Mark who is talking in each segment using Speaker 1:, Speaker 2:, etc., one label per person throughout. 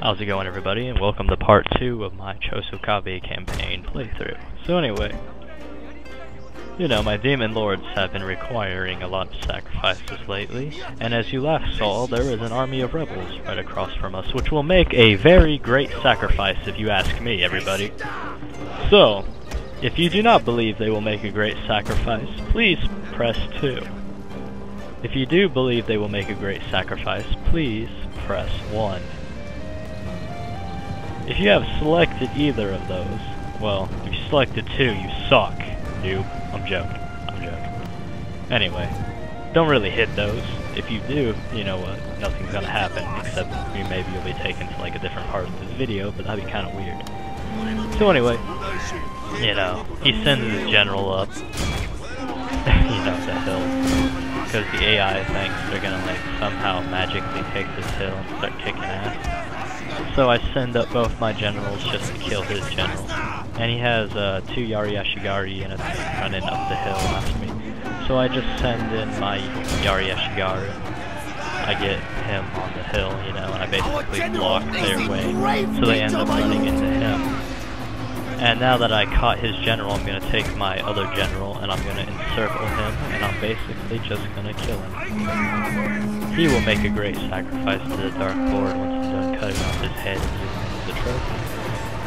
Speaker 1: How's it going, everybody, and welcome to part 2 of my Chosokabe campaign playthrough. So anyway, my demon lords have been requiring a lot of sacrifices lately, and as you last saw, there is an army of rebels right across from us, which will make a very great sacrifice if you ask me, everybody. So, if you do not believe they will make a great sacrifice, please press 2. If you do believe they will make a great sacrifice, please press 1. If you have selected either of those, well, if you selected 2, you suck, noob. I'm joking. Anyway, don't really hit those. If you do, you know what, nothing's gonna happen, except maybe you'll be taken to like a different part of this video, but that'd be kinda weird. So anyway, he sends his general up, the hill, because the AI thinks they're gonna like somehow magically take this hill and start kicking ass. So I send up both my generals just to kill his general. And he has 2 Yari Ashigari and a thing running up the hill after me. So I just send in my Yari Ashigari. I get him on the hill, and I basically block their way. So they end up running into him. And now that I caught his general, I'm going to take my other general and I'm going to encircle him, and I'm basically just going to kill him. He will make a great sacrifice to the Dark Lord once he's done cutting off his head and using it as a trophy.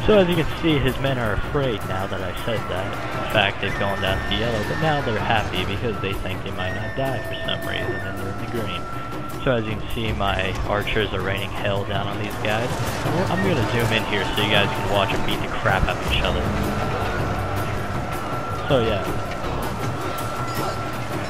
Speaker 1: So as you can see, his men are afraid now that I said that. In fact, they've gone down to yellow, but now they're happy because they think they might not die for some reason, and they're in the green. So as you can see, my archers are raining hell down on these guys. I'm going to zoom in here so you guys can watch them beat the crap out of each other. So yeah.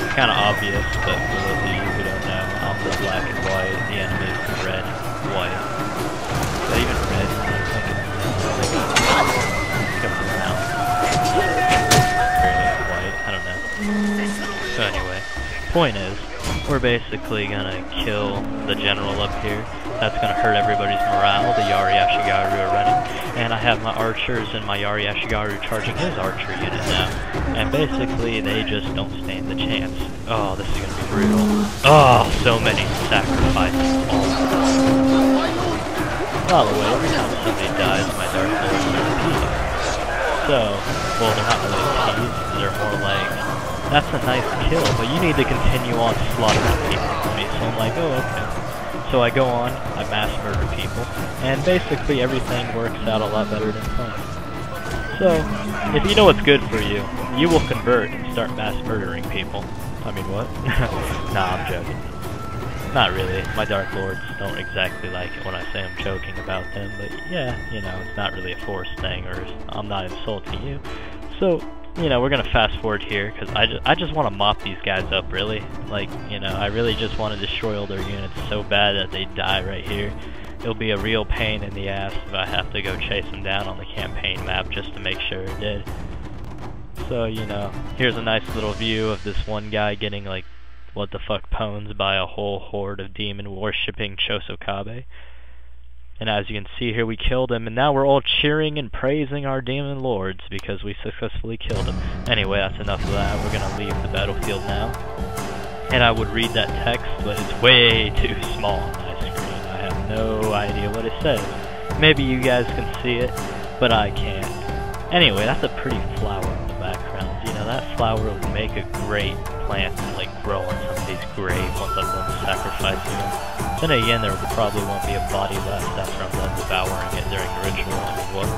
Speaker 1: It's kind of obvious, but for those of you who don't know, I'm the black and white, the enemy's the red and white. Is that even red? White, I don't know. So anyway, point is, we're basically gonna kill the general up here. That's gonna hurt everybody's morale. The Yari Ashigaru are running, and I have my archers and my Yari Ashigaru charging his archer unit now. And basically, they just don't stand the chance. Oh, this is gonna be brutal. Oh, so many sacrifices. By the way, every time somebody dies, my Dark Lords are repeating. So, well, they're not really teased. They're more like, that's a nice kill, but you need to continue on slaughtering people for me. So I'm like, oh, okay. So I go on, I mass murder people, and basically everything works out a lot better than planned. So, if you know what's good for you, you will convert and start mass murdering people. I mean, what? Nah, I'm joking. Not really. My Dark Lords don't exactly like it when I say I'm joking about them, but yeah, it's not really a forced thing, or I'm not insulting you. So, we're gonna fast forward here, because I just want to mop these guys up, really. Like, I really just want to destroy all their units so bad that they die right here. It'll be a real pain in the ass if I have to go chase them down on the campaign map just to make sure it did. So, here's a nice little view of this one guy getting, like, what the fuck pwned by a whole horde of demon worshipping Chosokabe. And as you can see here, we killed him, and now we're all cheering and praising our demon lords because we successfully killed him. Anyway, that's enough of that. We're gonna leave the battlefield now. And I would read that text, but it's way too small on my screen. I have no idea what it says. Maybe you guys can see it, but I can't. Anyway, that's a pretty flower in the background. That flower will make a great plant to like grow on somebody's grave once I'm done sacrificing them. Then again, there probably won't be a body left after I'm done devouring it during the ritual. I mean, what?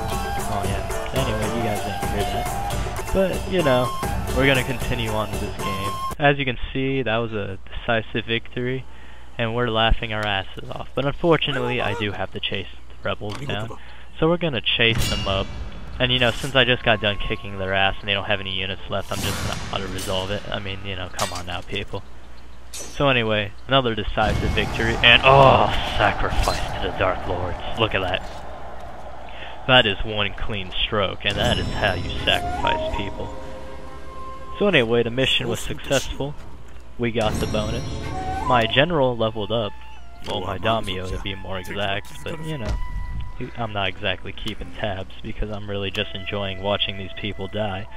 Speaker 1: Oh yeah. Anyway, you guys didn't hear that. But, we're gonna continue on with this game. As you can see, that was a decisive victory, and we're laughing our asses off. But unfortunately, I do have to chase the rebels down. So we're gonna chase them up. And since I just got done kicking their ass and they don't have any units left, I'm just gonna auto-resolve it. I mean, come on now, people. So anyway, another decisive victory, and oh, sacrifice to the Dark Lords. Look at that. That is one clean stroke, and that is how you sacrifice people. So anyway, the mission was successful. We got the bonus. My general leveled up. Well, my daimyo to be more exact, but I'm not exactly keeping tabs because I'm really just enjoying watching these people die.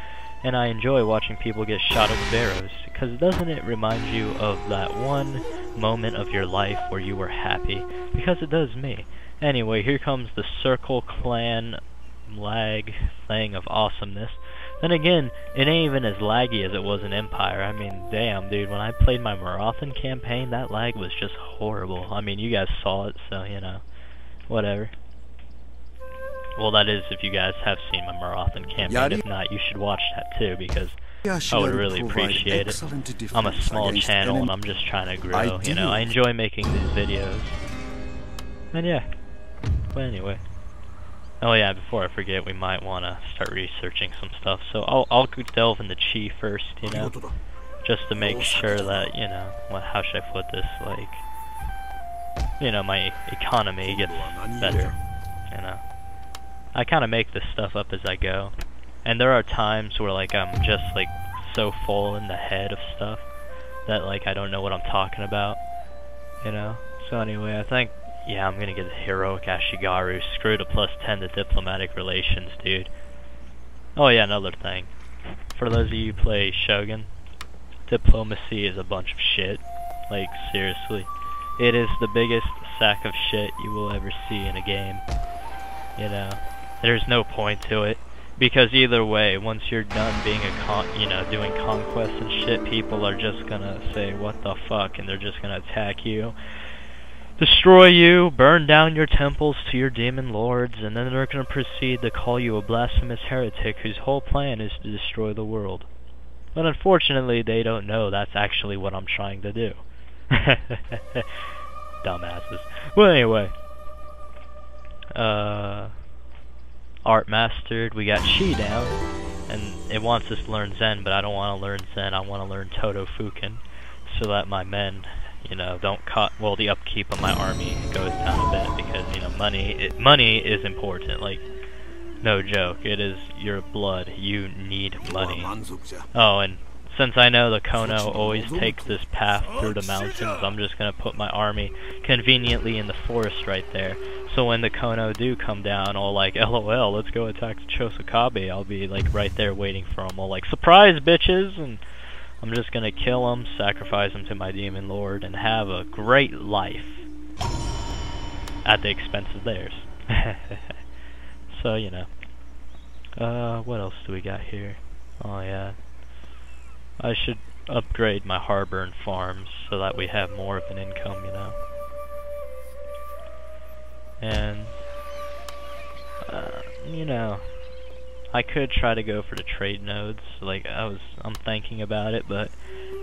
Speaker 1: And I enjoy watching people get shot with arrows, because doesn't it remind you of that one moment of your life where you were happy? Because it does me. Anyway, here comes the Circle Clan lag thing of awesomeness. Then again, it ain't even as laggy as it was in Empire. I mean, damn, dude, when I played my Marathan campaign, that lag was just horrible. I mean, you guys saw it, so, you know, whatever. Well, that is if you guys have seen my Marathan campaign. If not, you should watch that too, because I would really appreciate it. I'm a small channel, and I'm just trying to grow, you know. I enjoy making these videos. And yeah, but anyway. Oh yeah, before I forget, we might want to start researching some stuff. So I'll delve into Chi first, you know, just to make sure that, you know, how should I put this, like, you know, my economy gets better, you know. I kind of make this stuff up as I go, and there are times where, like, I'm just, like, so full in the head of stuff that, like, I don't know what I'm talking about, you know. So anyway, I think, yeah, I'm gonna get Heroic Ashigaru. Screw the +10 to diplomatic relations, dude. Oh yeah, another thing. For those of you who play Shogun, diplomacy is a bunch of shit. Like, seriously. It is the biggest sack of shit you will ever see in a game. You know, there's no point to it. Because either way, once you're done being doing conquests and shit, people are just gonna say, what the fuck, and they're just gonna attack you, destroy you, burn down your temples to your demon lords, and then they're going to proceed to call you a blasphemous heretic whose whole plan is to destroy the world. But unfortunately, they don't know that's actually what I'm trying to do. Dumbasses. Well, anyway. Art mastered. We got Chi down, and it wants us to learn Zen, but I don't want to learn Zen. I want to learn Todo Fukin, so that my men, you know, don't cut. Well, the upkeep of my army goes down a bit because, you know, money is important. Like, no joke. It is your blood. You need money. Oh, and since I know the Kono always takes this path through the mountains, I'm just gonna put my army conveniently in the forest right there. So when the Kono do come down, all like, LOL, let's go attack Chosokabe, I'll be like right there waiting for them, all like, surprise, bitches, and I'm just gonna kill them, sacrifice them to my demon lord, and have a great life at the expense of theirs. So, you know. What else do we got here? Oh yeah, I should upgrade my harbor and farms so that we have more of an income, you know. And you know, I could try to go for the trade nodes, like I'm thinking about it, but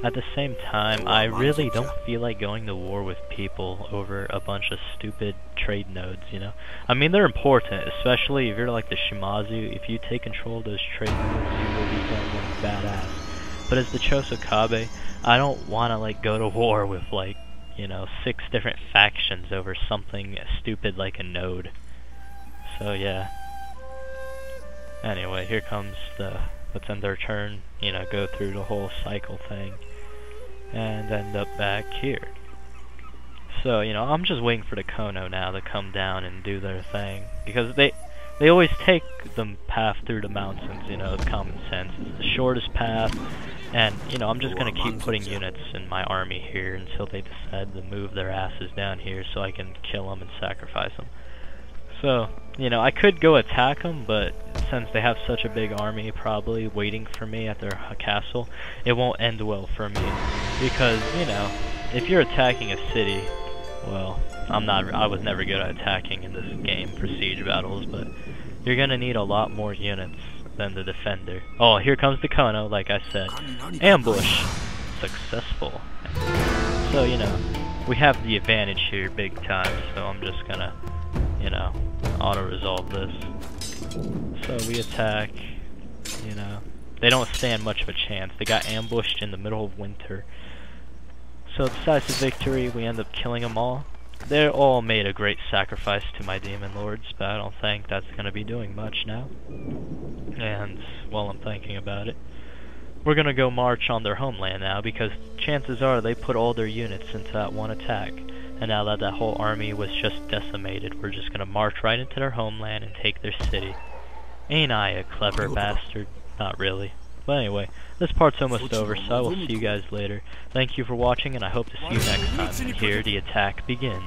Speaker 1: at the same time, I really don't feel like going to war with people over a bunch of stupid trade nodes, you know? I mean, they're important, especially if you're like the Shimazu. If you take control of those trade nodes, you will become badass. But as the Chosokabe, I don't want to like go to war with like, you know, 6 different factions over something stupid like a node. So yeah. Anyway, here comes let's end their turn, you know, go through the whole cycle thing, and end up back here. So, you know, I'm just waiting for the Kono now to come down and do their thing, because they always take the path through the mountains, you know, it's common sense. It's the shortest path, and, you know, I'm just gonna keep putting units in my army here until they decide to move their asses down here so I can kill them and sacrifice them. So, you know, I could go attack them, but since they have such a big army probably waiting for me at their castle, it won't end well for me. Because, you know, if you're attacking a city, well, I was never good at attacking in this game for siege battles, but you're gonna need a lot more units than the defender. Oh, here comes the Kono, like I said. Ambush! Successful. So, you know, we have the advantage here big time, so I'm just gonna, you know, auto-resolve this. So we attack, you know. They don't stand much of a chance. They got ambushed in the middle of winter. So decisive victory, we end up killing them all. They all made a great sacrifice to my demon lords, but I don't think that's going to be doing much now. And while I'm thinking about it, we're going to go march on their homeland now, because chances are they put all their units into that one attack. And now that that whole army was just decimated, we're just going to march right into their homeland and take their city. Ain't I a clever bastard? Not really. But anyway, this part's almost over, so I will see you guys later. Thank you for watching, and I hope to see you next time. Here the attack begins.